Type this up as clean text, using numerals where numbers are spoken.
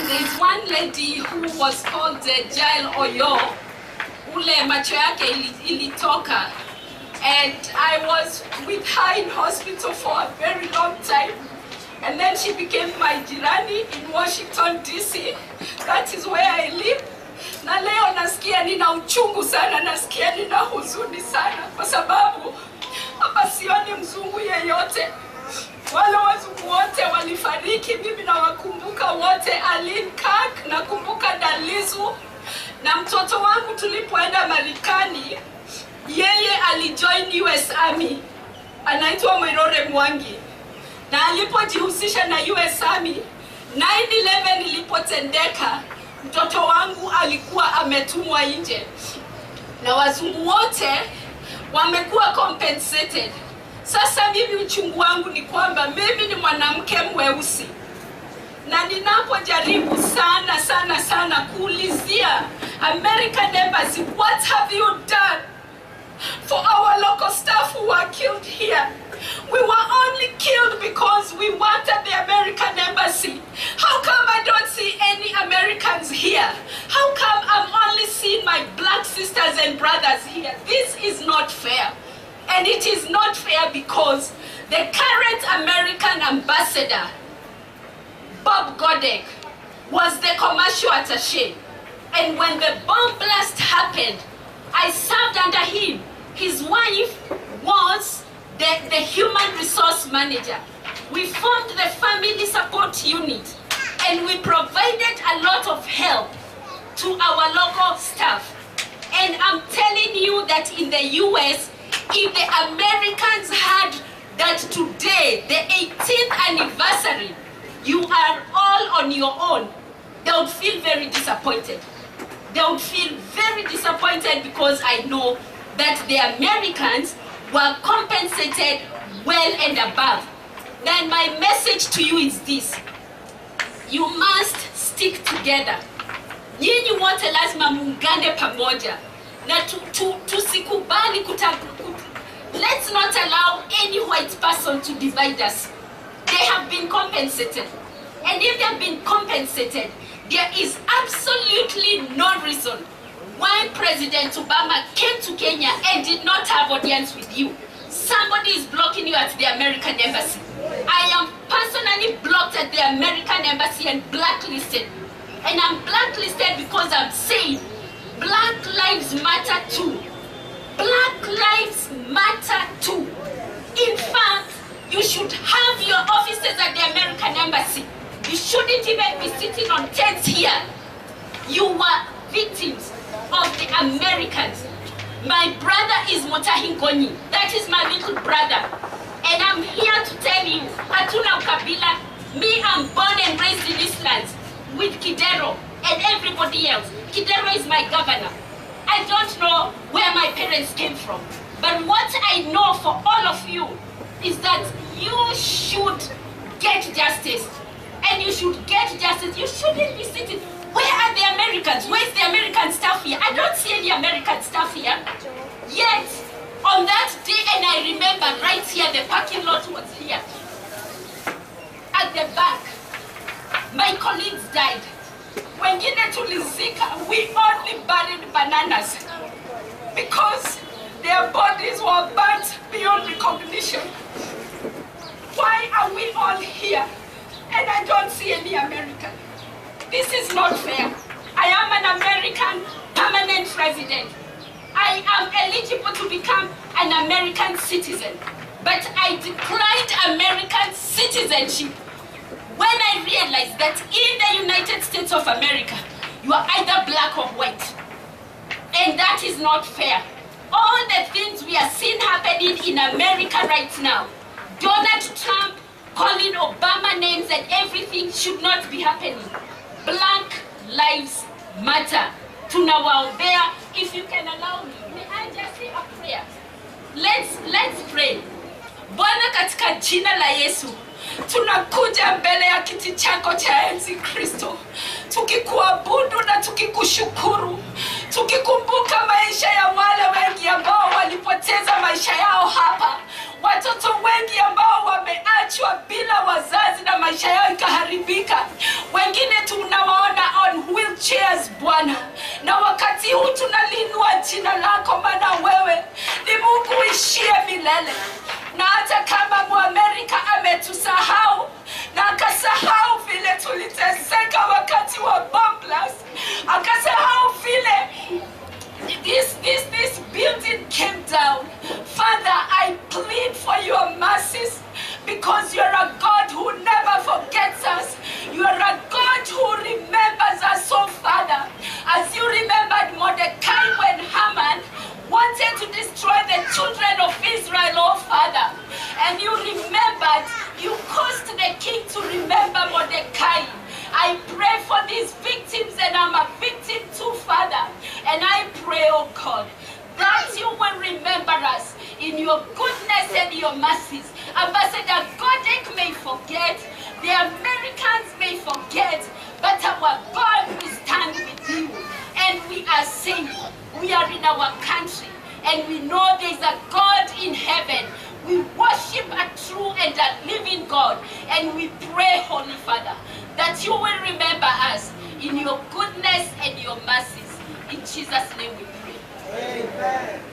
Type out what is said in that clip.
And there's one lady who was called Jael Oyo, ule macho yake ilitoka. And I was with her in hospital for a very long time. And then she became my jirani in Washington, D.C. That is where I live. Na leo nasikia nina uchungu sana, nasikia nina huzuni sana kwa sababu hapa sioni mzungu yeyote. Wale wazungu wote walifariki, mimi na wakumbuka wote. Aline Kirk, nakumbuka Dalizu, na mtoto wangu tulipoenda Marekani, yeye alijoin US Army, anaitwa Mwerore Mwangi, na alipojihusisha na US Army, 9/11 ilipotendeka, mtoto wangu alikuwa ametumwa nje, na wazungu wote wamekuwa compensated. Sasa mimi uchungu wangu ni kwamba mimi ni mwanamke mweusi, na ninapojaribu sana kuulizia American Embassy, what have you done for our local staff who were killed here? We were only killed because we wanted the American Embassy. How come I don't see any Americans here? How come I'm only seeing my black sisters and brothers here? This is not fair. And it is not fair because the current American ambassador, Bob Godek, was the commercial attaché. And when the bomb blast happened, I served under him. His wife was the human resource manager. We formed the family support unit, and we provided a lot of help to our local staff. And I'm telling you that in the US, if the Americans had that today, the 18th anniversary, you are all on your own, they would feel very disappointed. They would feel very disappointed because I know that the Americans were compensated well and above. Then my message to you is this: you must stick together. Nyinyi wote lazima muungane pamoja. Na tusikubali let's not allow any white person to divide us. They have been compensated. And if they have been compensated, there is absolutely no reason why President Obama came to Kenya and did not have audience with you. Somebody is blocking you at the American Embassy. I am personally blocked at the American Embassy and blacklisted. And I'm blacklisted because I'm saying Black lives matter too. Black lives matter too. In fact, you should have your offices at the American Embassy. You shouldn't even be sitting on tents here. You were victims of the Americans. My brother is Mutahi Ngonyi. That is my little brother. And I'm here to tell you, hatuna ukabila. Me, I'm born and raised in these lands with Kidero and everybody else. Kidero is my governor. I don't know where my parents came from. But what I know for all of you is that you should get justice. And you should get justice. You shouldn't be sitting. Where are the Americans? Where is the American staff here? I don't see any American staff here. Yet, on that day, and I remember right here, the parking lot was here. At the back, my colleagues died. Wengine tulizika, we only buried bananas because their bodies were burnt beyond recognition. Why are we all here and I don't see any American? This is not fair. I am an American permanent resident. I am eligible to become an American citizen, but I declined American citizenship when I realized that in the United States of America, you are either black or white. And that is not fair. All the things we are seeing happening in America right now, Donald Trump calling Obama names and everything, should not be happening. Black lives matter. Tunawaombea. If you can allow me, may I just say a prayer? Let's pray. Bwana, katika jina la Yesu, tunakuja mbele ya kiti chako cha enzi Kristo, tukikuabudu na tukikushukuru, tukikumbuka maisha ya wale wengi ambao walipoteza maisha yao hapa, watoto wengi ambao wameachwa bila wazazi na maisha yao ikaharibika. Wengine tunawa huu tunalinua jina lako, maana wewe ni Mungu uishie milele. Na hata kama Mwamerika ametusahau na akasahau vile tuliteseka wakati wa bomb blast, akasahau vile this building came down, Father, I plead for your mercies, because you're a God who never forgets us. You are a God who remembers us, oh Father, as you remembered Mordecai when Haman wanted to destroy the children of Israel, oh Father. And you remembered, you caused the king to remember Mordecai. I pray for these victims, and I'm a victim too, Father. And I pray, oh God, that you will remember us in your goodness and your mercies. Ambassador Godek may forget, the Americans may forget, but our God will stand with you. And we are safe. We are in our country, and we know there is a God in heaven. We worship a true and a living God, and we pray, Holy Father, that you will remember us in your goodness and your mercies. In Jesus' name we pray. Amen.